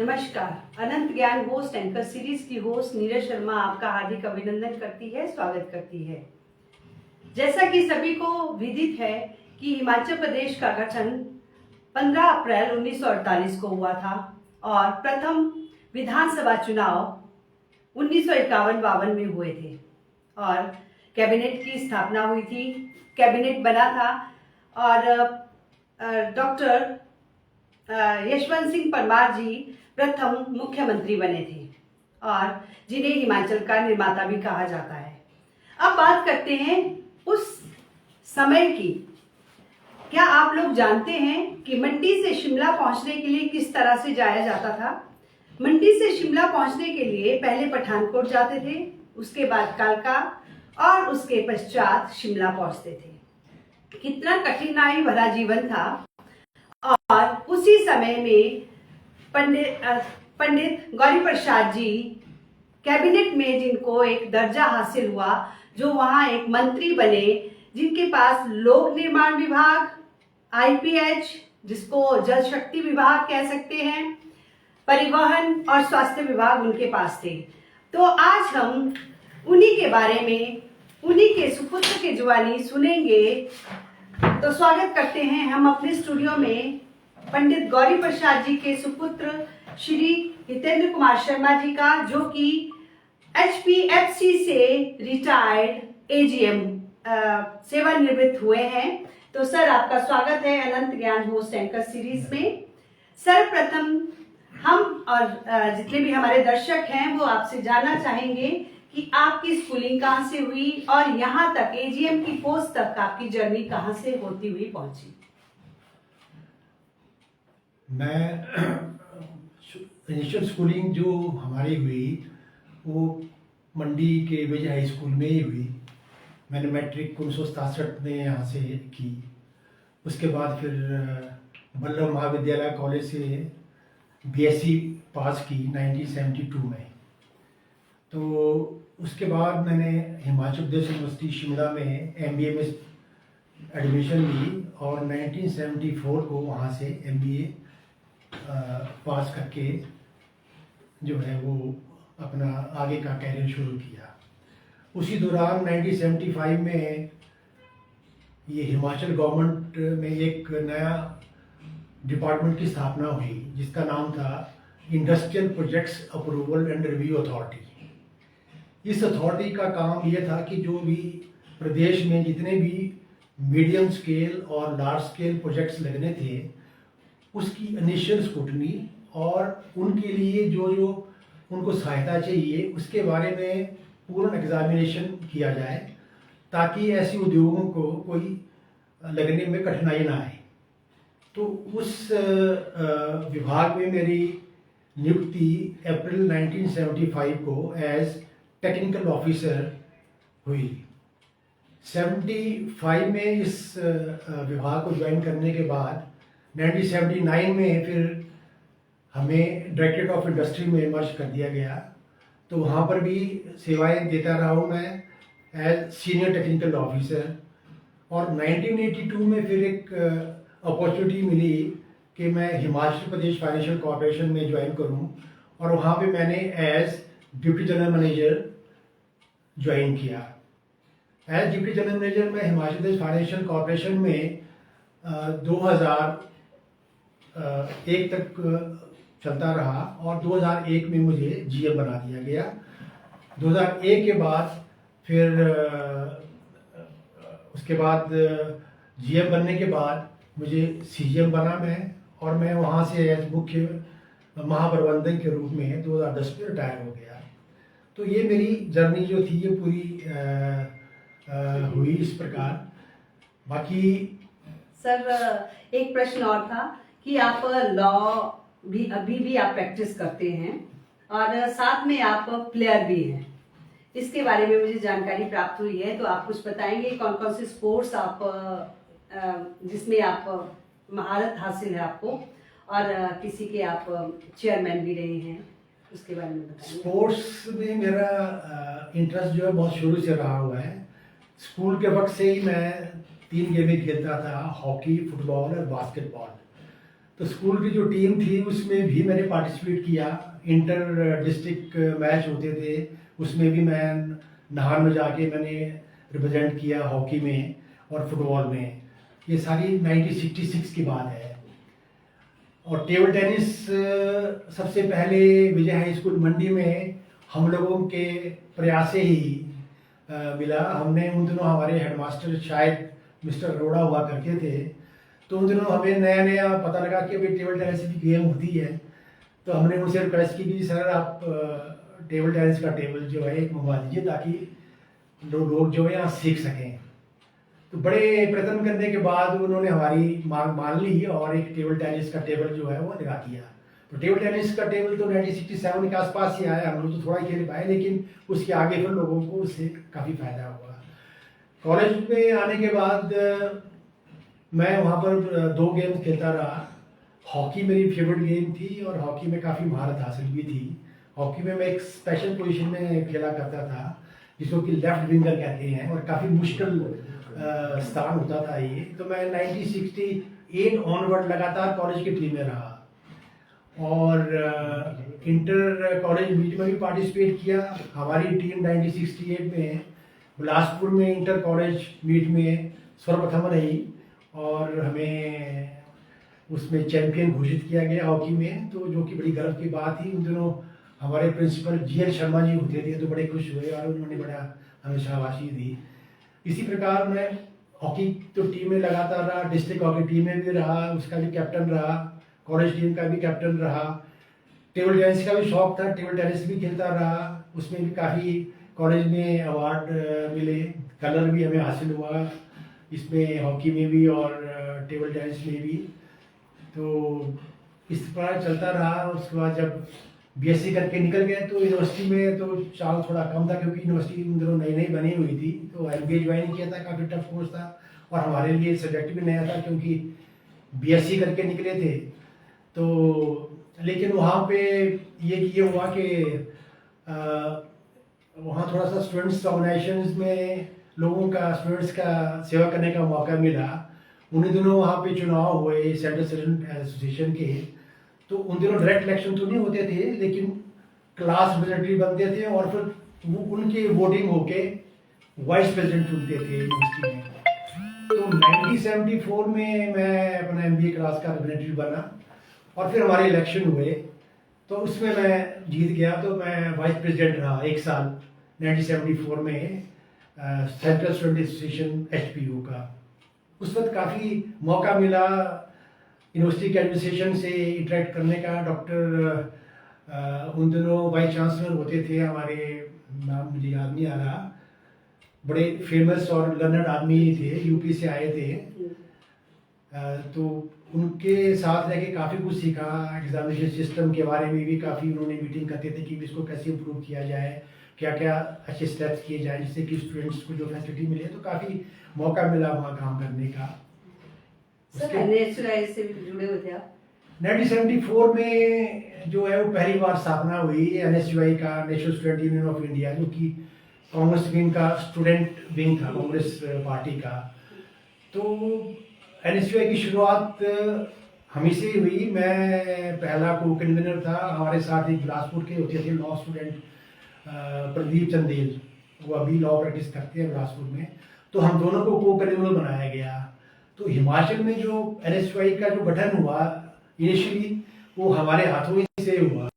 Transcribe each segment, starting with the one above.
नमस्कार। अनंत ज्ञान host anchor series की होस्ट नीरज शर्मा आपका हार्दिक अभिनंदन करती है, स्वागत करती है। जैसा कि सभी को विदित है कि हिमाचल प्रदेश का गठन 15 अप्रैल 1948 को हुआ था और प्रथम विधानसभा चुनाव 1951-52 में हुए थे और कैबिनेट की स्थापना हुई थी। कैबिनेट बना था और डॉक्टर यशवंत सिंह परमार जी प्रथम मुख्यमंत्री बने थे और जिन्हें हिमाचल का निर्माता भी कहा जाता है। अब बात करते हैं उस समय की। क्या आप लोग जानते हैं कि मंडी से शिमला पहुंचने के लिए किस तरह से जाया जाता था? मंडी से शिमला पहुंचने के लिए पहले पठानकोट जाते थे, उसके बाद कालका और उसके पश्चात शिमला पहुंचते थे। कितना कठिनाई भरा जीवन था। और उसी समय में पंडित गौरी प्रसाद जी कैबिनेट में, जिनको एक दर्जा हासिल हुआ, जो वहां एक मंत्री बने, जिनके पास लोक निर्माण विभाग, आईपीएच जिसको जल शक्ति विभाग कह सकते हैं, परिवहन और स्वास्थ्य विभाग उनके पास थे। तो आज हम उन्हीं के बारे में, उन्हीं के सुपुत्र की जुबानी सुनेंगे। तो स्वागत करते हैं हम अपने स्टूडियो में पंडित गौरी प्रसाद जी के सुपुत्र श्री हितेंद्र कुमार शर्मा जी का, जो कि एचपीएफसी से रिटायर्ड एजीएम सेवानिवृत्त हुए हैं। तो सर, आपका स्वागत है अनंत ज्ञान होस्ट एंकर सीरीज में। सर्वप्रथम हम और जितने भी हमारे दर्शक हैं वो आपसे जानना चाहेंगे कि आपकी स्कूलिंग कहाँ से हुई और यहाँ तक एजीएम की पोस्ट तक आपकी जर्नी कहाँ से होती हुई पहुंची? मैं इनिशियल स्कूलिंग जो हमारी हुई वो मंडी के विजय हाई स्कूल में ही हुई। मैंने मैट्रिक 1967 में यहाँ से की। उसके बाद फिर बल्लभ महाविद्यालय कॉलेज से बीएससी पास की 1972 में। तो उसके बाद मैंने हिमाचल प्रदेश यूनिवर्सिटी शिमला में एमबीए में एडमिशन ली और 1974 को वहाँ से एमबीए पास करके जो है वो अपना आगे का कैरियर शुरू किया। उसी दौरान 1975 में ये हिमाचल गवर्नमेंट में एक नया डिपार्टमेंट की स्थापना हुई, जिसका नाम था industrial projects approval and review authority. इस अथॉरिटी का काम ये था कि जो भी प्रदेश में जितने भी मीडियम स्केल और लार्ज स्केल प्रोजेक्ट्स लगने थे, उसकी इनिशियल स्क्रूटनी और उनके लिए जो उनको सहायता चाहिए उसके बारे में पूर्ण एग्जामिनेशन किया जाए, ताकि ऐसे उद्योगों को कोई लगने में कठिनाई ना आए। तो उस विभाग में मेरी नियुक्ति अप्रैल 1975 को एज टेक्निकल ऑफिसर हुई। 75 में इस विभाग को ज्वाइन करने के बाद 1979 में फिर हमें डायरेक्टरेट ऑफ इंडस्ट्री में मर्ज कर दिया गया। तो वहाँ पर भी सेवाएं देता रहा हूँ मैं एज सीनियर टेक्निकल ऑफिसर। और 1982 में फिर एक अपॉर्चुनिटी मिली कि मैं हिमाचल प्रदेश फाइनेंशियल कॉर्पोरेशन में ज्वाइन करूँ, और वहाँ पे मैंने as deputy general manager join किया। एज डिप्टी जनरल मैनेजर मैं हिमाचल प्रदेश फाइनेंशियल कॉर्पोरेशन में 2001 तक चलता रहा और 2001 में मुझे जीएम बना दिया गया। 2001 के बाद फिर उसके बाद जीएम बनने के बाद मुझे सीजीएम बना मैं, और मैं वहाँ से एज मुख्य महाप्रबंधक के रूप में 2010 में रिटायर हो गया। तो ये मेरी जर्नी जो थी ये पूरी हुई इस प्रकार। बाकी सर, एक प्रश्न और था कि आप लॉ भी अभी भी आप प्रैक्टिस करते हैं और साथ में आप प्लेयर भी हैं। इसके बारे में मुझे जानकारी प्राप्त हुई है, तो आप कुछ बताएंगे कौन कौन से स्पोर्ट्स आप जिसमें आप महारत हासिल है आपको, और किसी के आप चेयरमैन भी रहे हैं, उसके बारे में बताएंगे। स्पोर्ट्स में मेरा इंटरेस्ट जो है बहुत शुरू से रहा हुआ है। स्कूल के वक्त से ही मैं 3 गेमें खेलता था, हॉकी, फुटबॉल और बास्केटबॉल। तो स्कूल की जो टीम थी उसमें भी मैंने पार्टिसिपेट किया। इंटर डिस्ट्रिक्ट मैच होते थे, उसमें भी मैं नाहन में जाके मैंने रिप्रेजेंट किया हॉकी में और फुटबॉल में। ये सारी 1966 की बात है। और टेबल टेनिस सबसे पहले विजय हाई स्कूल मंडी में हम लोगों के प्रयास से ही मिला। हमने उन दिनों हमारे हेडमास्टर शायद मिस्टर अरोड़ा हुआ करते थे, तो उन दिनों हमें नया नया पता लगा कि भाई टेबल टेनिस की गेम होती है। तो हमने उनसे रिक्वेस्ट की कि सर आप टेबल टेनिस का टेबल जो है एक मंगवा दीजिए ताकि लोग जो है यहाँ सीख सकें। तो बड़े प्रयत्न करने के बाद उन्होंने हमारी मांग मान ली और एक टेबल टेनिस का टेबल जो है वो लगा दिया। तो टेबल टेनिस का टेबल तो 1967 के आसपास ही आया, हम लोग तो थोड़ा खेल पाए, लेकिन उसके आगे फिर लोगों को उससे काफ़ी फायदा हुआ। कॉलेज में आने के बाद मैं वहाँ पर 2 गेम खेलता रहा। हॉकी मेरी फेवरेट गेम थी और हॉकी में काफ़ी महारत हासिल भी थी। हॉकी में मैं एक स्पेशल पोजीशन में खेला करता था जिसको कि लेफ्ट विंगर कहते हैं, और काफ़ी मुश्किल स्थान होता था ये। तो मैं 1968 ऑनवर्ड लगातार कॉलेज की टीम में रहा और इंटर कॉलेज मीट में भी पार्टिसिपेट किया। हमारी टीम 1968 में बिलासपुर में इंटर कॉलेज मीट में सर्वप्रथम रही और हमें उसमें चैंपियन घोषित किया गया हॉकी में, तो जो कि बड़ी गर्व की बात थी। उन दिनों हमारे प्रिंसिपल GN शर्मा जी होते थे, तो बड़े खुश हुए और उन्होंने बड़ा हमें शाबाशी दी। इसी प्रकार मैं हॉकी तो टीम में लगातार रहा, डिस्ट्रिक्ट हॉकी टीम में भी रहा, उसका भी कैप्टन रहा, कॉलेज टीम का भी कैप्टन रहा। टेबल टेनिस का भी शौक था, टेबल टेनिस भी खेलता रहा, उसमें भी काफ़ी कॉलेज में अवार्ड मिले, कलर भी हमें हासिल हुआ इसमें, हॉकी में भी और टेबल टेनिस में भी। तो इस प्रकार चलता रहा। उसके बाद जब BSc करके निकल गए तो यूनिवर्सिटी में तो चाल थोड़ा कम था क्योंकि यूनिवर्सिटी उन दिनों नई नई बनी हुई थी, तो MBA ज्वाइन किया था, काफ़ी टफ कोर्स था और हमारे लिए सब्जेक्ट भी नया था क्योंकि BSc करके निकले थे। तो लेकिन वहाँ पे ये हुआ कि वहाँ थोड़ा सा स्टूडेंट्स ऑर्गेनाइजेशंस में लोगों का, स्टूडेंट्स का सेवा करने का मौका मिला। उन्हीं दिनों वहाँ पे चुनाव हुए सेंट्रल स्टूडेंट एसोसिएशन के, तो उन दिनों डायरेक्ट इलेक्शन तो नहीं होते थे लेकिन क्लास मिलिट्री बनते थे और फिर उनके वोटिंग होके वाइस प्रेसिडेंट चुनते थे यूनिवर्सिटी में। तो 1974 में मैं अपना MBA क्लास का रिप्रेजेंटेटिव बना और फिर हमारे इलेक्शन हुए, तो उसमें मैं जीत गया। तो मैं वाइस प्रेसिडेंट रहा 1 साल 1974 में सेंट्रल स्टूडेंट एसोसिएशन HPU का। उस वक्त काफ़ी मौका मिला यूनिवर्सिटी के एडमिनिस्ट्रेशन से इंटरेक्ट करने का। डॉक्टर उन दिनों वाइस चांसलर होते थे हमारे, नाम मुझे याद नहीं आ रहा, बड़े फेमस और लर्नड आदमी थे, यूपी से आए थे। तो उनके साथ रह के काफ़ी कुछ सीखा। एग्जामिनेशन सिस्टम के बारे में भी काफ़ी उन्होंने मीटिंग करते थे कि इसको कैसे इम्प्रूव किया जाए, क्या क्या अच्छे स्टेप्स किए जाए जिससे कि स्टूडेंट्स को जो फैसिलिटी मिले। तो काफ़ी मौका मिला वहाँ काम करने का। सर NSY से भी जुड़े हुए थे आप? 1974 में जो है वो पहली बार स्थापना हुई NSY का, national student union of India, जो कि कांग्रेस विंग का स्टूडेंट विंग था कांग्रेस पार्टी का। तो NSY की शुरुआत हमी से हुई। मैं पहला को कन्वीनर था। हमारे साथ एक बिलासपुर के होते थे लॉ स्टूडेंट प्रदीप चंदेल, वो अभी लॉ प्रैक्टिस करते हैं बिलासपुर में। तो हम दोनों को को कन्वीनर बनाया गया। तो हिमाचल में जो NSY का जो गठन हुआ इनिशियली वो हमारे हाथों ही से हुआ।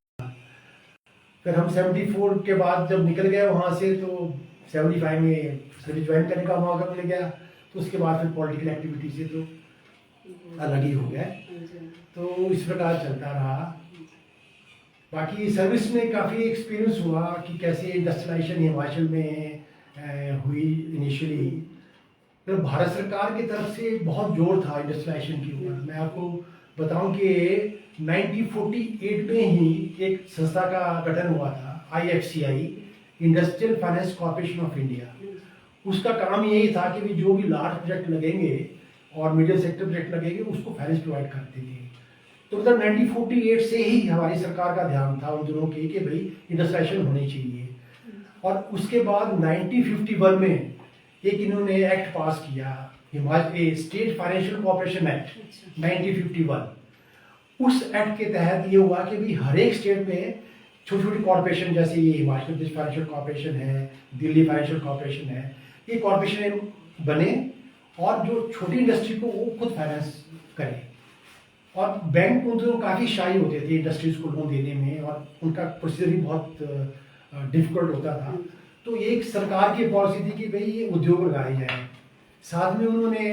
फिर हम 74 के बाद जब निकल गए वहाँ से तो 75 में सर्विस ज्वाइन करने का मौका मिल गया। तो उसके बाद फिर पॉलिटिकल एक्टिविटी से तो अलग ही हो गए। तो इस प्रकार चलता रहा। बाकी सर्विस में काफ़ी एक्सपीरियंस हुआ कि कैसे इंडस्ट्रियलाइजेशन हिमाचल में हुई इनिशियली। फिर भारत सरकार की तरफ से बहुत जोर था इंडस्ट्रियलाइजेशन के ऊपर। मैं आपको बताऊं कि 1948 में ही एक संस्था का गठन हुआ था, IFCI, industrial finance corporation of India. उसका काम यही था कि भी जो भी लार्ज प्रोजेक्ट लगेंगे और मिडिल सेक्टर प्रोजेक्ट लगेंगे उसको फाइनेंस प्रोवाइड करते थे। तो मतलब 1948 से ही हमारी सरकार का ध्यान था उन दिनों के कि भाई इंडस्ट्रियलाइजेशन होनी चाहिए। और उसके बाद 1951 में एक इन्होंने एक्ट पास किया, Himachal state financial corporation act 1951। उस एक्ट के तहत ये हुआ कि भी हर एक स्टेट में छोटी छोटी कॉरपोरेशन, जैसे ये हिमाचल प्रदेश फाइनेंशियल कॉरपोरेशन है, दिल्ली फाइनेंशियल कॉरपोरेशन है, ये कॉरपोरेशन बने और जो छोटी इंडस्ट्री को वो खुद फाइनेंस करे। और बैंक उन दोनों काफ़ी शाई होते थे इंडस्ट्रीज को लोन देने में, और उनका प्रोसीजर भी बहुत डिफिकल्ट होता था। तो एक सरकार की पॉलिसी थी कि भाई ये उद्योग लगाए जाए। साथ में उन्होंने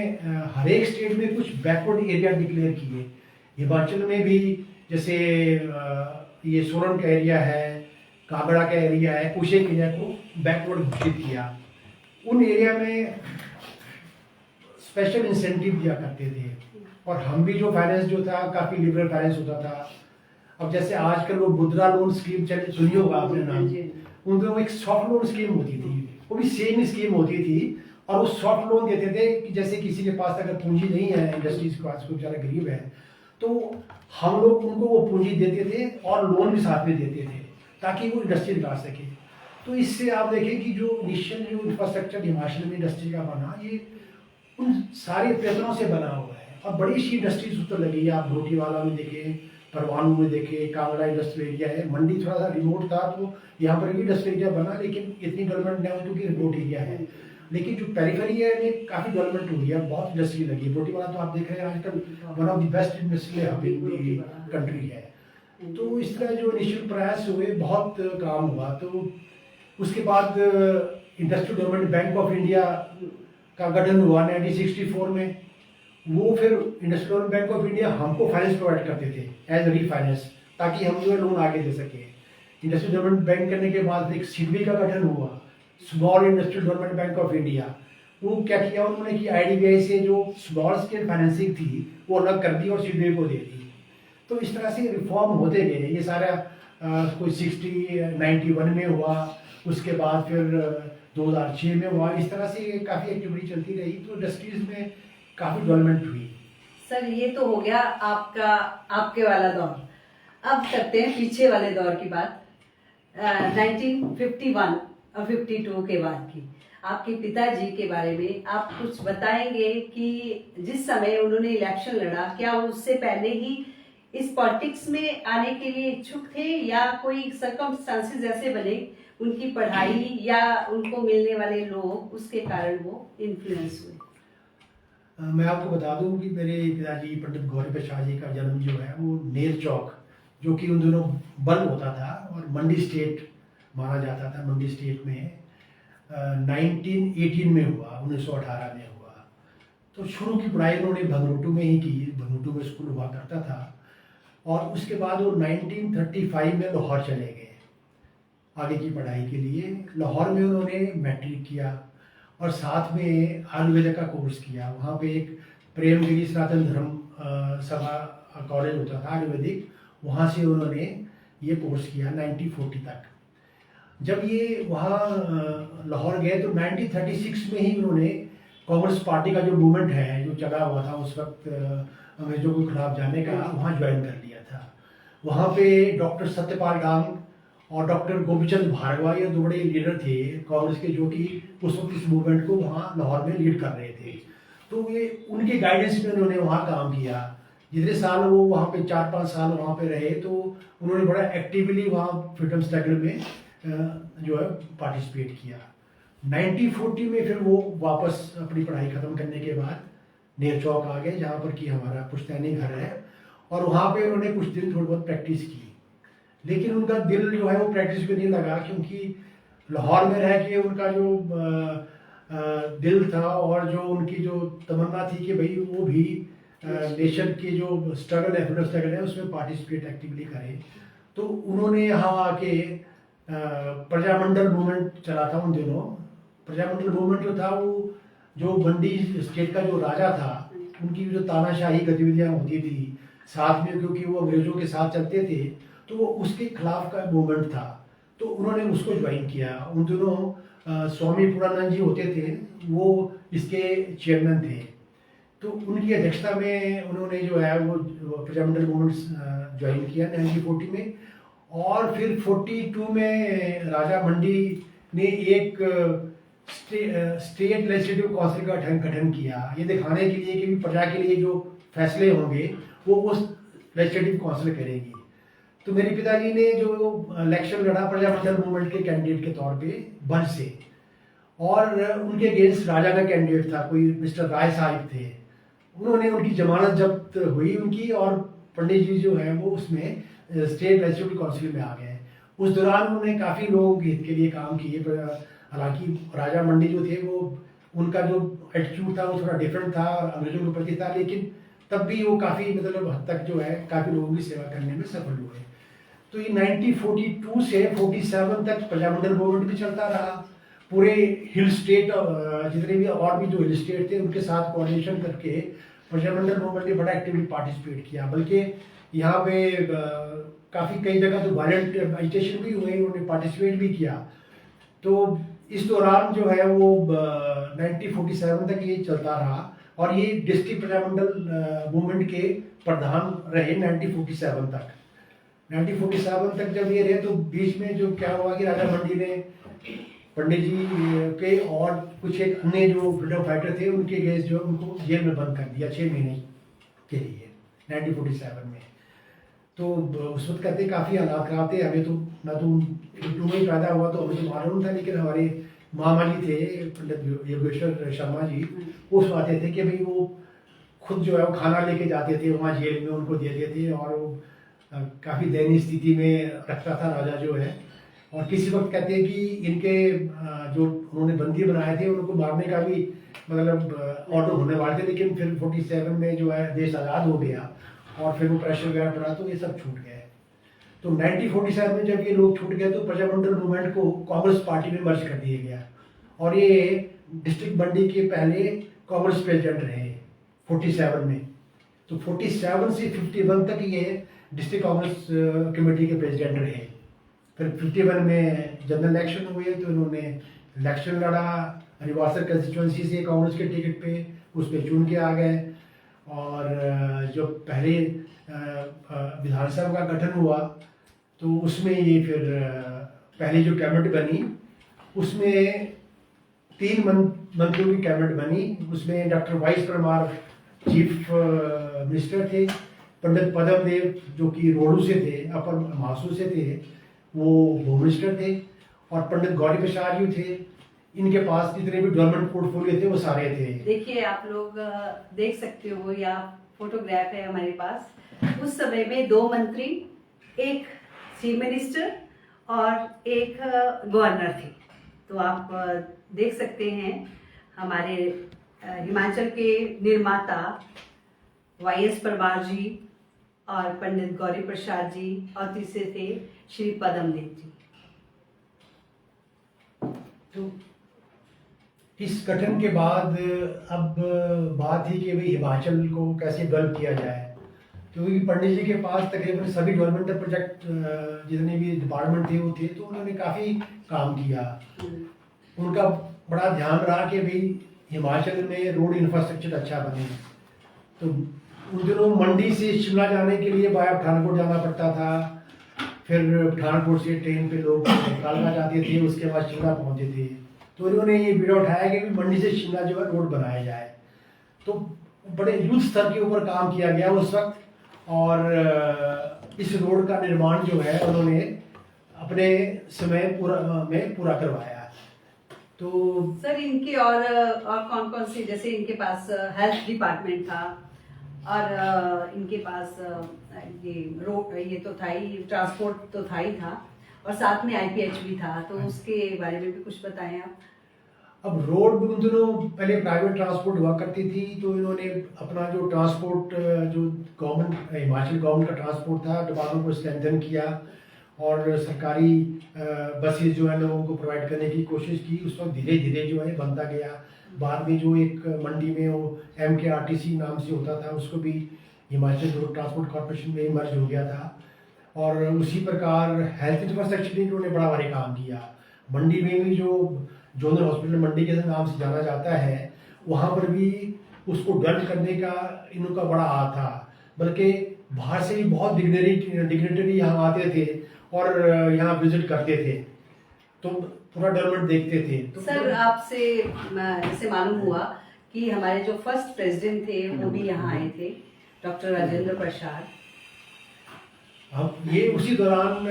हर एक स्टेट में कुछ बैकवर्ड एरिया डिक्लेयर किए। हिमाचल में भी जैसे ये सोलन का एरिया है, कांगड़ा का एरिया है, कुछ एक एरिया को बैकवर्ड घोषित किया। उन एरिया में स्पेशल इंसेंटिव दिया करते थे, और हम भी जो फाइनेंस जो था काफ़ी लिबरल फाइनेंस होता था। अब जैसे आजकल वो मुद्रा लोन स्कीम चल सुनी होगा आपने नाम, उन दिनों एक सॉफ्ट लोन स्कीम होती थी, वो भी सेम स्कीम होती थी। और वो सॉफ्ट लोन देते थे कि जैसे किसी के पास अगर पूंजी नहीं है, इंडस्ट्रीज के पास कोई बेचारा गरीब है, तो हम लोग उनको वो पूंजी देते थे और लोन भी साथ में देते थे ताकि वो इंडस्ट्री लगा सके। तो इससे आप देखें कि जो इनिशियल जो इंफ्रास्ट्रक्चर हिमाचल में इंडस्ट्री का बना, ये उन सारे प्रयत्नों से बना हुआ है। और बड़ी सी इंडस्ट्रीज उतर लगी है। आप रोटीवाला में देखें, परवाणू में देखें, कांगड़ा इंडस्ट्रियल एरिया है। मंडी थोड़ा सा रिमोट था तो यहाँ पर भी इंडस्ट्रियल एरिया बना, लेकिन इतनी डेवलपमेंट नहीं क्योंकि रिमोट एरिया है। लेकिन जो पेरिफेरी है में काफ़ी डेवलपमेंट हुई है, बहुत इंडस्ट्री लगी है। रोटीवाला तो आप देख रहे हैं आजकल one of the best industrial hub in the country है। तो इस तरह जो इनिशियल प्रयास हुए, बहुत काम हुआ। तो उसके बाद industrial development bank of India का गठन हुआ 1964 में। वो फिर इंडस्ट्रियल बैंक ऑफ इंडिया हमको फाइनेंस प्रोवाइड करते थे एज रीफाइनेंस, ताकि हम जो है लोन आगे दे सके। इंडस्ट्रियल डेवलपमेंट बैंक करने के बाद एक सिडबी का गठन हुआ, small industrial development bank of India. वो क्या किया उन्होंने कि आईडीबीआई से जो स्मॉल स्केल फाइनेंसिंग थी वो अलग कर दी और सिडबी को दे दी। तो इस तरह से रिफॉर्म होते गए। ये सारा कोई 91 में हुआ, उसके बाद फिर 2006 में हुआ। इस तरह से काफ़ी एक्टिविटी चलती रही, तो इंडस्ट्रीज में काफ़ी डेवलपमेंट हुई। सर ये तो हो गया आपके वाला दौर। अब करते हैं पीछे वाले दौर की बात, 1951 और 52 के बाद की। आपके पिताजी के बारे में आप कुछ बताएंगे कि जिस समय उन्होंने इलेक्शन लड़ा, क्या उससे पहले ही इस पॉलिटिक्स में आने के लिए इच्छुक थे, या कोई सर्कमस्टांसेस ऐसे बने उनकी पढ़ाई या उनको मिलने वाले लोग उसके कारण वो इन्फ्लुएंस हुए? मैं आपको बता दूं कि मेरे पिताजी पंडित गौरी प्रसाद जी का जन्म जो है वो नेर चौक, जो कि उन दिनों बल्ब होता था और मंडी स्टेट माना जाता था, मंडी स्टेट में 1918 में हुआ, 1918 में हुआ। तो शुरू की पढ़ाई उन्होंने भंगरोटू में ही की, भंगरोटू में स्कूल हुआ करता था। और उसके बाद वो 1935 में लाहौर चले गए आगे की पढ़ाई के लिए। लाहौर में उन्होंने मैट्रिक किया और साथ में आयुर्वेद का कोर्स किया। वहाँ पे एक प्रेमगिरी सनातन धर्म सभा कॉलेज होता था आयुर्वेदिक, वहाँ से उन्होंने ये कोर्स किया 1940 तक। जब ये वहाँ लाहौर गए तो 1936 में ही उन्होंने कांग्रेस पार्टी का जो मूवमेंट है जो चला हुआ था उस वक्त अंग्रेजों के खिलाफ जाने का, वहाँ ज्वाइन कर लिया था। वहाँ पे डॉक्टर सत्यपाल डांग और डॉक्टर गोपीचंद भार्गवा, ये दो बड़े लीडर थे कांग्रेस के, जो कि उस वक्त इस मूवमेंट को वहाँ लाहौर में लीड कर रहे थे। तो ये उनके गाइडेंस में उन्होंने वहाँ काम किया। जितने साल वो वहाँ पे 4-5 साल वहाँ पे रहे, तो उन्होंने बड़ा एक्टिवली वहाँ फ्रीडम स्ट्रगल में जो है पार्टिसिपेट किया। 1940 में फिर वो वापस अपनी पढ़ाई ख़त्म करने के बाद नेर चौक आ गए, जहाँ पर कि हमारा पुश्तैनी घर है, और वहाँ पे उन्होंने कुछ दिन थोड़ी बहुत प्रैक्टिस की। लेकिन उनका दिल जो है वो प्रैक्टिस पे नहीं लगा, क्योंकि लाहौर में रह के उनका जो दिल था और जो उनकी जो तमन्ना थी कि भाई वो भी नेशन की जो स्ट्रगल है, फ्रीडम स्ट्रगल है, उसमें पार्टिसिपेट एक्टिवली करें। तो उन्होंने यहाँ आके प्रजामंडल मूवमेंट चला था उन दिनों। प्रजामंडल मूवमेंट जो था वो जो मंडी स्टेट का जो राजा था, उनकी जो तानाशाही गतिविधियाँ होती थी साथ में, क्योंकि वो अंग्रेजों के साथ चलते थे, तो वो उसके खिलाफ का मूवमेंट था। तो उन्होंने उसको ज्वाइन किया। उन दिनों स्वामी पूर्णानंद जी होते थे, वो इसके चेयरमैन थे। तो उनकी अध्यक्षता में उन्होंने जो है वो प्रजामंडल मूवमेंट ज्वाइन किया 1940 में। और फिर 42 में राजा मंडी ने एक स्टेट लेजिस्लेटिव काउंसिल का गठन किया, ये दिखाने के लिए कि प्रजा के लिए जो फैसले होंगे वो उस लेजिस्लेटिव काउंसिल करेगी। तो मेरे पिताजी ने जो इलेक्शन लड़ा प्रजामंडल मूवमेंट के कैंडिडेट के तौर पे बल से, और उनके अगेंस्ट राजा का कैंडिडेट था कोई मिस्टर राय साहिब थे, उन्होंने उनकी जमानत जब्त हुई उनकी, और पंडित जी जो है वो उसमें स्टेट लेजिस्लेटिव काउंसिल में आ गए। उस दौरान उन्होंने काफ़ी लोगों के हित के लिए काम किए। हालांकि राजा मंडी जो थे वो उनका जो एटीट्यूड था वो थोड़ा डिफरेंट था अंग्रेजों के प्रति था, लेकिन तब भी वो काफ़ी मतलब हद तक जो है काफ़ी लोगों की सेवा करने में सफल हुए। तो ये 1942 से 47 तक प्रजामंडल मूवमेंट भी चलता रहा। पूरे हिल स्टेट जितने भी और भी जो हिल स्टेट थे उनके साथ कोऑर्डिनेशन करके प्रजामंडल मूवमेंट ने बड़ा एक्टिवली पार्टिसिपेट किया। बल्कि यहाँ पे काफ़ी कई जगह तो वायलेंट एजिटेशन भी हुए, उन्होंने पार्टिसिपेट भी किया। तो इस दौरान जो है वो 1947 तक ये चलता रहा, और ये डिस्ट्रिक्ट प्रजामंडल मूवमेंट के प्रधान रहे 1947 तक। 1947 तक जब ये रहे तो बीच में जो क्या हुआ कि राजा मंडी ने पंडित जी के और कुछ एक अन्य जो फ्रीडम फाइटर थे उनके अगेंस्ट जो उनको जेल में बंद कर दिया 6 महीने के लिए 1947 में। तो उस वक्त कहते काफ़ी हालात खराब थे। हमें तो मैं तो 52 में ही पैदा हुआ तो हमें तो मालूम था, लेकिन हमारे मामा जी थे पंडित योगेश्वर शर्मा जी, वो सुनाते थे कि भाई वो खुद जो है वो खाना लेके जाते थे वहाँ जेल में, उनको देते थे, और वो काफ़ी दयनीय स्थिति में रखता था राजा जो है। और किसी वक्त कहते हैं कि इनके जो उन्होंने बंदी बनाए थे उनको मारने का भी मतलब ऑर्डर होने वाले थे, लेकिन फिर 47 में जो है देश आज़ाद हो गया और फिर वो प्रेशर वगैरह पड़ा तो ये सब छूट गए। तो 1947 में जब ये लोग छूट गए तो प्रजामंडल मूवमेंट को कांग्रेस पार्टी में मर्ज कर दिया गया, और ये डिस्ट्रिक्ट मंडी के पहले कांग्रेस प्रेसिडेंट रहे 47 में। तो 47 से 51 तक ये डिस्ट्रिक्ट कांग्रेस कमेटी के प्रेसिडेंट रहे। फिर 51 में जनरल इलेक्शन हुए तो इन्होंने इलेक्शन लड़ा रिवासर कंस्टिट्यूंसी से कांग्रेस के टिकट पे, उस पर चुन के आ गए। और जो पहले विधानसभा का गठन हुआ तो उसमें ये फिर पहली जो कैबिनेट बनी उसमें 3 मंत्रियों की कैबिनेट बनी। उसमें doctor vice Parmar chief minister थे, पंडित पदम देव जो कि रोडू से थे, अपर महासू से थे, वो होम मिनिस्टर थे, और पंडित गौरी प्रसाद जी थे। इनके पास जितने भी गवर्नमेंट पोर्टफोलियो थे वो सारे थे। देखिए आप लोग देख सकते हो, या फोटोग्राफ है हमारे पास। उस समय में 2 मंत्री, एक चीफ मिनिस्टर और एक गवर्नर थे। तो आप देख सकते हैं हमारे हिमाचल के निर्माता वाईएस परमार जी और पंडित गौरी प्रसाद जी, और तीसरे थे श्री पदम देव जी। तो इस गठन के बाद अब बात थी कि भाई हिमाचल को कैसे डेवलप किया जाए, क्योंकि पंडित जी के पास तकरीबन सभी गवर्नमेंटल प्रोजेक्ट जितने भी डिपार्टमेंट थे वो थे, तो उन्होंने काफ़ी काम किया। उनका बड़ा ध्यान रहा कि भाई हिमाचल में रोड इंफ्रास्ट्रक्चर अच्छा बने। तो उन दिनों मंडी से शिमला जाने के लिए बाया पठानकोट जाना पड़ता था, फिर पठानकोट से ट्रेन पे लोग कालका जाते थे, उसके बाद शिमला पहुंचते थे। तो उन्होंने ये बीड़ा उठाया कि मंडी से शिमला जो है रोड बनाया जाए। तो बड़े युद्ध स्तर के ऊपर काम किया गया उस वक्त, और इस रोड का निर्माण जो है उन्होंने अपने समय पूरा करवाया। तो सर इनके और कौन कौन सी, जैसे इनके पास हेल्थ डिपार्टमेंट था, और इनके पास ये रोड ये तो था ही, ट्रांसपोर्ट तो था ही था, और साथ में आईपीएच भी था। तो उसके बारे में भी कुछ बताएं आप। अब रोड भी उन दिनों पहले प्राइवेट ट्रांसपोर्ट हुआ करती थी, तो इन्होंने अपना जो ट्रांसपोर्ट जो गवर्नमेंट हिमाचल गवर्नमेंट का ट्रांसपोर्ट था डिपार्टमेंट को स्ट्रेंथन किया, और सरकारी बसेज जो है लोगों को प्रोवाइड करने की कोशिश की। उस वक्त धीरे धीरे जो है बनता गया। बाद में जो एक मंडी में वो MKRTC नाम से होता था, उसको भी हिमाचल रोड ट्रांसपोर्ट कॉर्पोरेशन में मर्ज हो गया था। और उसी प्रकार हेल्थ इंफ्रास्ट्रक्चर में इन्होंने बड़ा भारी काम किया। मंडी में भी जो जोनल हॉस्पिटल मंडी के नाम से जाना जाता है, वहाँ पर भी उसको डेवलप करने का इनका बड़ा हाथ था। बल्कि बाहर से भी बहुत डिग्नेटरी यहाँ आते थे और यहाँ विजिट करते थे, तो पूरा डेवलपमेंट देखते थे। तो सर आपसे इससे मालूम हुआ कि हमारे जो फर्स्ट प्रेसिडेंट थे वो भी यहाँ आए थे, डॉक्टर राजेंद्र प्रसाद। हम ये उसी दौरान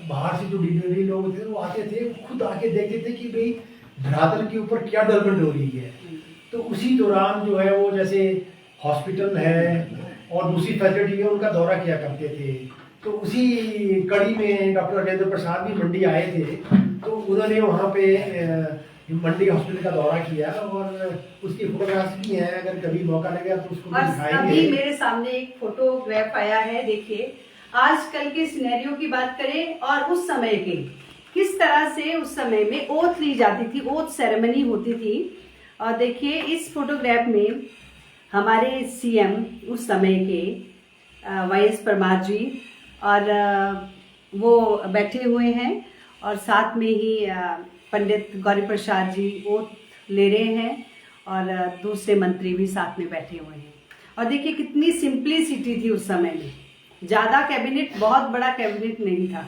बाहर से जो डिलीवरी लोग थे वो आते थे, खुद आके देखते थे कि भाई धरातल के ऊपर क्या डेवलपमेंट हो रही है। तो उसी दौरान जो है वो जैसे हॉस्पिटल है और दूसरी फैसिलिटी है उनका दौरा किया करते थे। तो उसी कड़ी में डॉक्टर राजेंद्र प्रसाद भी मंडी आए थे, तो उन्होंने वहाँ पे मंडी हॉस्पिटल का दौरा किया और उसकी फोटोग्राफ्स भी हैं, अगर कभी मौका लगेगा तो उसको भी और दिखाएंगे। अभी मेरे सामने एक फोटोग्राफ आया है, देखिए आजकल के सिनेरियो की बात करें और उस समय के, किस तरह से उस समय में ओथ ली जाती थी, ओथ सेरेमनी होती थी। और देखिए इस फोटोग्राफ में हमारे सीएम उस समय के वाईएस परमार जी और वो बैठे हुए हैं और साथ में ही पंडित गौरी प्रसाद जी ओथ ले रहे हैं और दूसरे मंत्री भी साथ में बैठे हुए हैं। और देखिए कितनी सिंप्लिसिटी थी उस समय में, ज़्यादा कैबिनेट, बहुत बड़ा कैबिनेट नहीं था।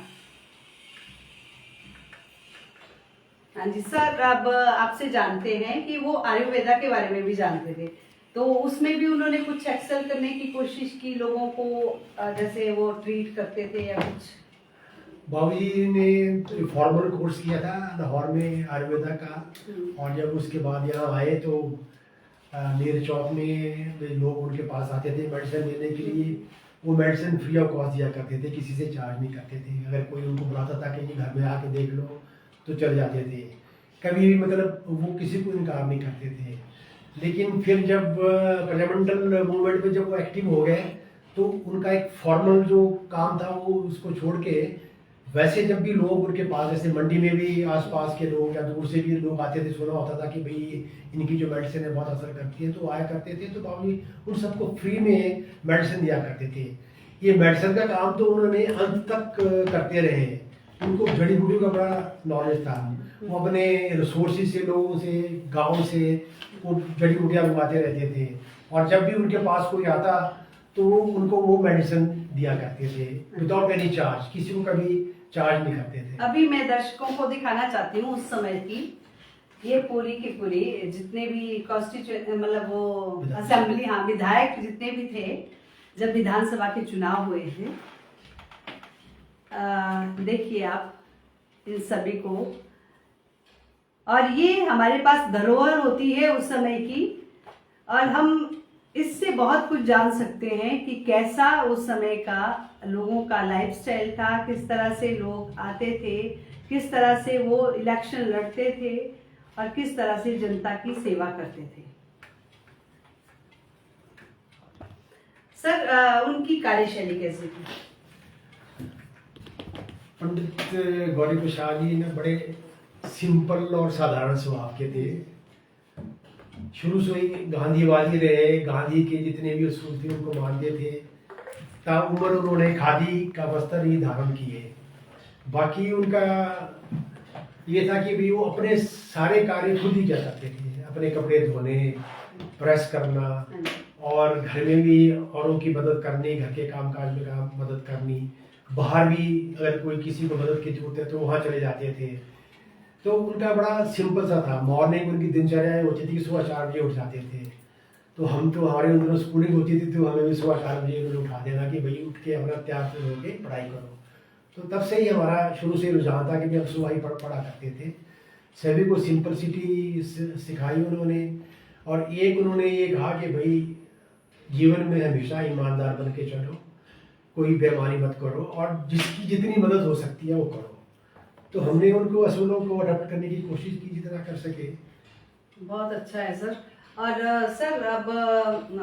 हाँ जी सर, अब आपसे जानते हैं कि वो आयुर्वेदा के बारे में भी जानते थे, तो उसमें भी उन्होंने कुछ एक्सेल करने की कोशिश की लोगों को, जैसे वो ट्रीट करते थे या कुछ? बाबूजी ने फॉर्मल कोर्स किया था लाहौर में आयुर्वेदा का, और जब उसके बाद यहाँ आए तो नेर चौक में लोग उनके पास आते थे मेडिसिन लेने के लिए। वो मेडिसिन फ्री ऑफ कॉस्ट दिया करते थे, किसी से चार्ज नहीं करते थे। अगर कोई उनको बुलाता था कि घर में आके देख लो तो चले जाते थे, कभी भी मतलब वो किसी को इनकार नहीं करते थे। लेकिन फिर जब पार्लियामेंटल मूवमेंट में जब वो एक्टिव हो गए तो उनका एक फॉर्मल जो काम था वो उसको छोड़ के, वैसे जब भी लोग उनके पास, जैसे मंडी में भी आसपास के लोग या दूर से भी लोग आते थे, सुना होता था कि भाई इनकी जो मेडिसिन है बहुत असर करती है, तो आया करते थे। तो बाबूजी उन सबको फ्री में मेडिसिन दिया करते थे। ये मेडिसिन का काम तो उन्होंने अंत तक करते रहे। उनको जड़ी बूटियों का बड़ा नॉलेज था। वो अपने रिसोर्सेज से, लोगों से, गाँव से वो जड़ी बूटियाँ मंगवाते रहते थे, और जब भी उनके पास कोई आता तो उनको वो मेडिसिन दिया करते थे विदाउट एनी चार्ज, किसी को कभी चार्ज नहीं करते थे। अभी मैं दर्शकों को दिखाना चाहती हूँ उस समय की ये पूरी की पूरी, जितने भी कॉन्स्टिट्यूशन, मतलब वो असेंबली, हाँ विधायक जितने भी थे जब विधानसभा के चुनाव हुए थे, देखिए आप इन सभी को। और ये हमारे पास धरोहर होती है उस समय की, और हम इससे बहुत कुछ जान सकते हैं कि कैसा उस समय का लोगों का लाइफस्टाइल था, किस तरह से लोग आते थे, किस तरह से वो इलेक्शन लड़ते थे और किस तरह से जनता की सेवा करते थे। सर उनकी कार्यशैली कैसी थी? पंडित गौरी प्रसाद जी ने बड़े सिंपल और साधारण स्वभाव के थे। शुरू से ही गांधीवादी रहे, गांधी के जितने भी उसूल थे उनको मानते थे। ताउम्र उन्होंने खादी का वस्त्र ही धारण किए। बाकी उनका ये था कि भी वो अपने सारे कार्य खुद ही क्या करते थे, अपने कपड़े धोने, प्रेस करना, और घर में भी औरों की मदद करनी, घर के कामकाज में मदद करनी, बाहर भी अगर कोई किसी को मदद की जरूरत है तो वहाँ चले जाते थे। तो उनका बड़ा सिंपल सा था। मॉर्निंग उनकी दिनचर्या होती थी कि सुबह 4 बजे उठ जाते थे। तो हम तो, हमारे उन स्कूलिंग होती थी तो हमें भी सुबह 4 बजे उन्हें उठा देना कि भाई उठ के अपना तैयार होकर पढ़ाई करो। तो तब से ही हमारा शुरू से रुझान था कि हम सुबह ही पढ़ा करते थे। सभी को सिंपलिसिटी सिखाई उन्होंने, और एक उन्होंने ये कहा कि भाई जीवन में हमेशा ईमानदार बन के चलो, कोई बेईमानी मत करो, और जिसकी जितनी मदद हो सकती है वो करो। तो हमने उनको असूलों को अडॉप्ट करने की कोशिश की जितना कर सके। बहुत अच्छा है सर। और सर अब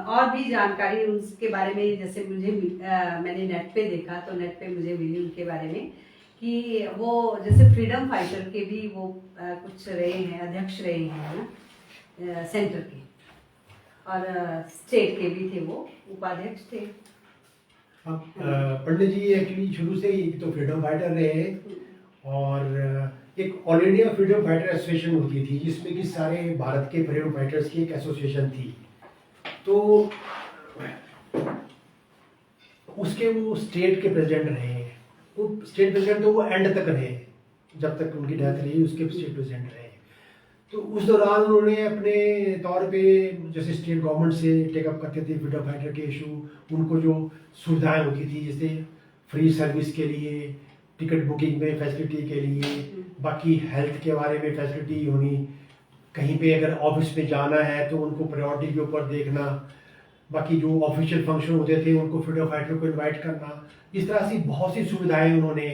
और भी जानकारी उनके बारे में, जैसे मुझे मैंने नेट पे देखा तो नेट पे मुझे मिली उनके बारे में कि वो जैसे फ्रीडम फाइटर के भी वो कुछ रहे हैं, अध्यक्ष रहे हैं ना, सेंटर के, और स्टेट के भी थे, वो उपाध्यक्ष थे। अब पंडित जी एक्चुअली शुरू से ही तो फ्रीडम फाइटर रहे, और एक all India freedom fighter association होती थी जिसमें कि सारे भारत के फ्रीडम फाइटर्स की एक एसोसिएशन थी। तो उसके वो स्टेट के प्रेसिडेंट रहे। वो स्टेट प्रेसिडेंट तो वो एंड तक रहे, जब तक उनकी डेथ रही उसके स्टेट प्रेसिडेंट रहे। तो उस दौरान उन्होंने अपने तौर पे जैसे स्टेट गवर्नमेंट से टेकअप करते थे फ्रीडम फाइटर के इशू, उनको जो सुविधाएं होती थी, जैसे फ्री सर्विस के लिए, टिकट बुकिंग में फैसिलिटी के लिए, बाकी हेल्थ के बारे में फैसिलिटी होनी, कहीं पे अगर ऑफिस में जाना है तो उनको प्रायोरिटी के ऊपर देखना, बाकी जो ऑफिशियल फंक्शन होते थे उनको फ्रीडम फाइटर को इनवाइट करना, इस तरह से बहुत सी सुविधाएं उन्होंने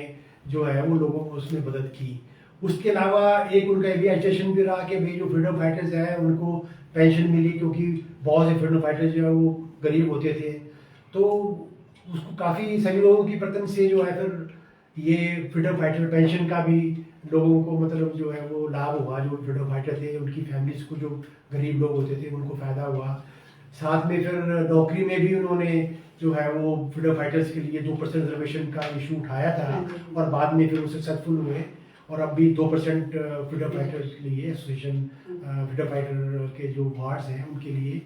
जो है वो लोगों को उसमें मदद की। उसके अलावा एक उनका ये भी एजुकेशन भी रहा कि भाई जो फ्रीडम फाइटर्स हैं उनको पेंशन मिली, क्योंकि बहुत से फ्रीडम फाइटर्स जो है वो गरीब होते थे, तो उसको काफ़ी सभी लोगों की प्रथम से जो है फिर ये फ्रीडम फाइटर पेंशन का भी लोगों को मतलब जो है वो लाभ हुआ। जो फ्रीडम फाइटर थे उनकी फैमिलीज को, जो गरीब लोग होते थे उनको फ़ायदा हुआ। साथ में फिर नौकरी में भी उन्होंने जो है वो फ्रीडम फाइटर्स के लिए 2% रिजर्वेशन का इशू उठाया था और बाद में फिर वो सक्सेसफुल हुए और अब भी 2% फ्रीडम फाइटर्स के लिए एसोसिएशन फ्रीडम फाइटर के जो वार्ड्स हैं उनके लिए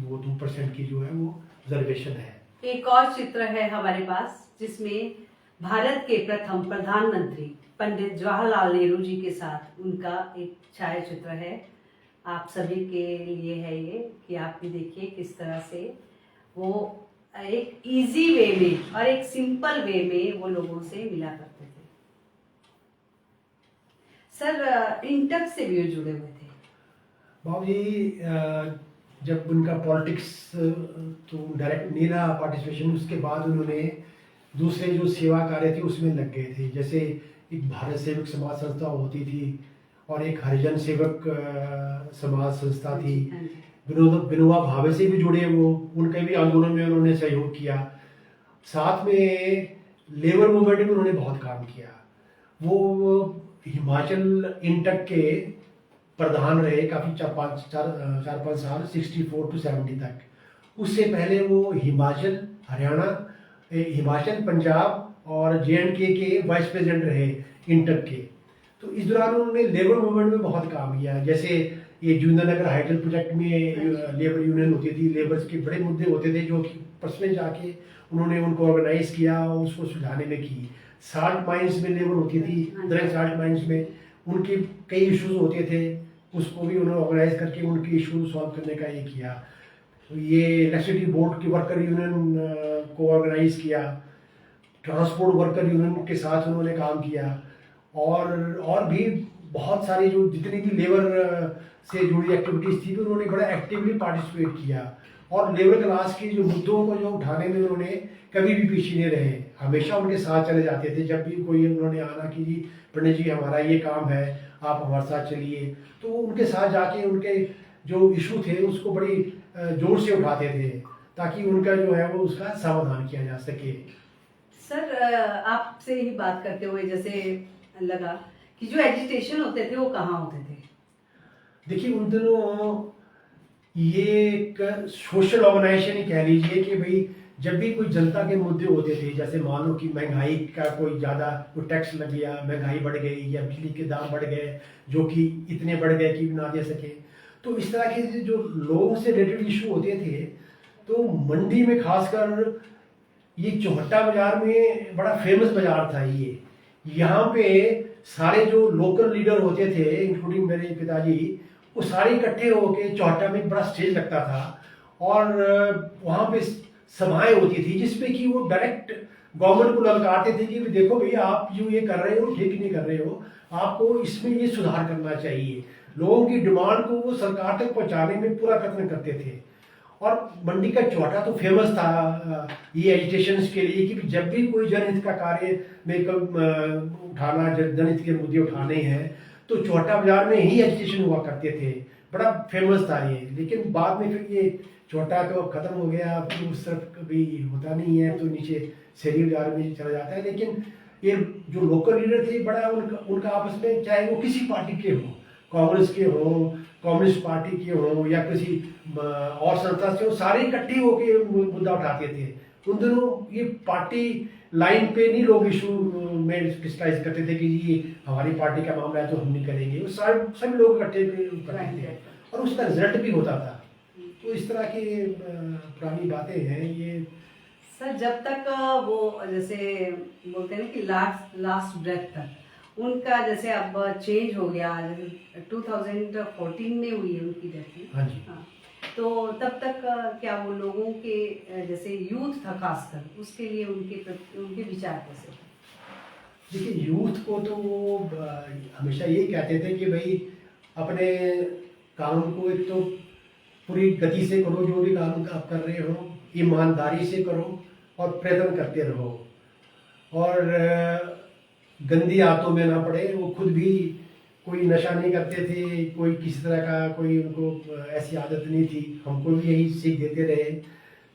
वो 2% की जो है वो रिजर्वेशन है। एक और चित्र है हमारे पास जिसमें भारत के प्रथम प्रधानमंत्री पंडित जवाहरलाल नेहरू जी के साथ उनका एक छायाचित्र है। आप सभी के लिए है ये कि आप भी देखिए किस तरह से वो एक इजी वे में और एक सिंपल वे में वो लोगों से मिला करते थे। सर इंटक से भी जुड़े हुए थे। बाबू जी जब उनका पॉलिटिक्स तो डायरेक्ट नहीं रहा पार्टिसिपेशन, उसके बाद उन्होंने दूसरे जो सेवा कार्य थे उसमें लग गए थे। जैसे एक भारत सेवक समाज संस्था होती थी और एक हरिजन सेवक समाज संस्था थी। विनोबा भावे से भी जुड़े वो, उनके भी आंदोलन में उन्होंने सहयोग किया। साथ में लेबर मूवमेंट में उन्होंने बहुत काम किया। वो हिमाचल इंटक के प्रधान रहे काफ़ी 4-5 साल, 64 to 70 तक। उससे पहले वो हिमाचल, हरियाणा, हिमाचल, पंजाब और JNK के वाइस प्रेसिडेंट रहे इंटक के। तो इस दौरान उन्होंने लेबर मूवमेंट में बहुत काम किया। जैसे ये जुंदनगर हाइडल प्रोजेक्ट में लेबर यूनियन होती थी, लेबर्स के बड़े मुद्दे होते थे जो कि पर्सनली जाके उन्होंने उनको ऑर्गेनाइज किया और उसको सुलझाने में की। साल्ट माइंस में लेबर होती थी, दरअसल साल्ट माइंस में उनके कई इश्यूज होते थे, उसको भी उन्होंने ऑर्गेनाइज करके उनके इशू सॉल्व करने का ये किया। तो ये इलेक्ट्रिसिटी बोर्ड की वर्कर यूनियन को ऑर्गेनाइज किया, ट्रांसपोर्ट वर्कर यूनियन के साथ उन्होंने काम किया और भी बहुत सारी जो जितनी भी लेबर से जुड़ी एक्टिविटीज़ थी उन्होंने बड़ा एक्टिवली पार्टिसिपेट किया। और लेबर क्लास की जो मुद्दों को जो उठाने में उन्होंने कभी भी पीछे नहीं रहे, हमेशा उनके साथ चले जाते थे। जब भी कोई उन्होंने आना कि जी पंडित जी हमारा ये काम है, आप हमारे साथ चलिए, तो उनके साथ जाके उनके जो इशू थे उसको बड़ी जोर से उठाते थे ताकि उनका जो है वो उसका समाधान किया जा सके। सर आपसे ही बात करते हुए जैसे लगा कि जो एजिटेशन होते थे वो कहाँ होते थे? देखिए उन दिनों ये एक सोशल ऑर्गेनाइजेशन ही कह लीजिए कि भाई जब भी कोई जनता के मुद्दे होते थे, जैसे मान लो कि महंगाई का कोई ज़्यादा कोई टैक्स लग गया, महंगाई बढ़ गई या बिजली के दाम बढ़ गए जो कि इतने बढ़ गए कि ना दे सके, तो इस तरह के जो लोगों से रिलेटेड इशू होते थे, तो मंडी में खासकर ये चौहट्टा बाजार में बड़ा फेमस बाजार था। ये यहाँ पे सारे जो लोकल लीडर होते थे इंक्लूडिंग मेरे पिताजी, वो सारे इकट्ठे होके चौहट्टा में बड़ा स्टेज लगता था और वहाँ पे सभाएं होती थी जिसपे कि वो डायरेक्ट गवर्नमेंट को ललकारते थे कि देखो भैया आप जो ये कर रहे हो ठीक नहीं कर रहे हो, आपको इसमें ये सुधार करना चाहिए। लोगों की डिमांड को वो सरकार तक पहुंचाने में पूरा प्रयत्न करते थे। और मंडी का चौहट्टा तो फेमस था ये एजिटेशन के लिए कि जब भी कोई जनहित का कार्य में उठाना, जनहित के मुद्दे उठाने हैं तो चौहट्टा बाजार में ही एजिटेशन हुआ करते थे। बड़ा फेमस था ये। लेकिन बाद में फिर ये चौहट्टा तो अब खत्म हो गया, अब उस तरफ कभी होता नहीं है, तो नीचे शहरी बाजार में चला जाता है। लेकिन ये जो लोकल लीडर थे बड़ा उनका आपस में, चाहे वो किसी पार्टी के हों, कांग्रेस के हों, कम्युनिस्ट पार्टी के हों या किसी और संस्था से हो, सारे इकट्ठे होकर मुद्दा उठाते थे। उन दिनों ये पार्टी लाइन पे नहीं लोग इशू में क्रिस्टलाइज करते थे कि ये हमारी पार्टी का मामला है तो हम नहीं करेंगे। वो सभी लोग इकट्ठे करते थे और उसका रिजल्ट भी होता था। तो इस तरह की पुरानी बातें हैं ये। सर जब तक वो जैसे बोलते हैं कि लास्ट ब्रेथ तक उनका जैसे अब चेंज हो गया, 2014 में हुई है उनकी डेथ। हाँ जी। हाँ, तो तब तक क्या वो लोगों के जैसे यूथ था खासकर, उसके लिए उनके विचार कैसे थे? देखिए, यूथ को तो वो हमेशा यही कहते थे कि भाई अपने काम को एक तो पूरी गति से करो, जो भी काम आप कर रहे हो ईमानदारी से करो और प्रयत्न करते रहो, और गंदी आदतों में ना पड़े। वो खुद भी कोई नशा नहीं करते थे, कोई किसी तरह का कोई उनको ऐसी आदत नहीं थी। हमको भी यही सीख देते रहे,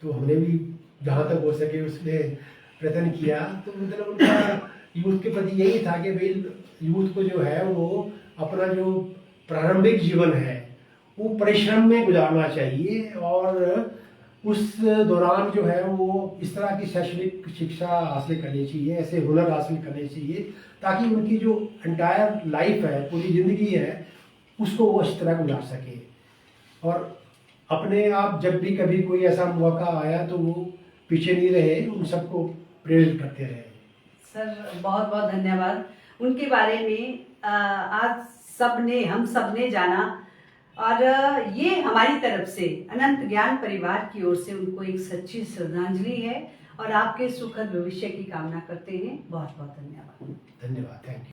तो हमने भी जहाँ तक हो सके उसमें प्रयत्न किया। तो मतलब उनका यूथ के प्रति यही था कि भाई यूथ को जो है वो अपना जो प्रारंभिक जीवन है वो परिश्रम में गुजारना चाहिए, और उस दौरान जो है वो इस तरह की शैक्षणिक शिक्षा हासिल करनी चाहिए, ऐसे हुनर हासिल करने चाहिए ताकि उनकी जो एंटायर लाइफ है, पूरी ज़िंदगी है, उसको वो इस तरह गुजार सके। और अपने आप जब भी कभी कोई ऐसा मौका आया तो वो पीछे नहीं रहे, उन सबको प्रेरित करते रहे। सर बहुत बहुत धन्यवाद। उनके बारे में आज हम सबने जाना, और ये हमारी तरफ से अनंत ज्ञान परिवार की ओर से उनको एक सच्ची श्रद्धांजलि है, और आपके सुखद भविष्य की कामना करते हैं। बहुत बहुत धन्यवाद। धन्यवाद, थैंक यू।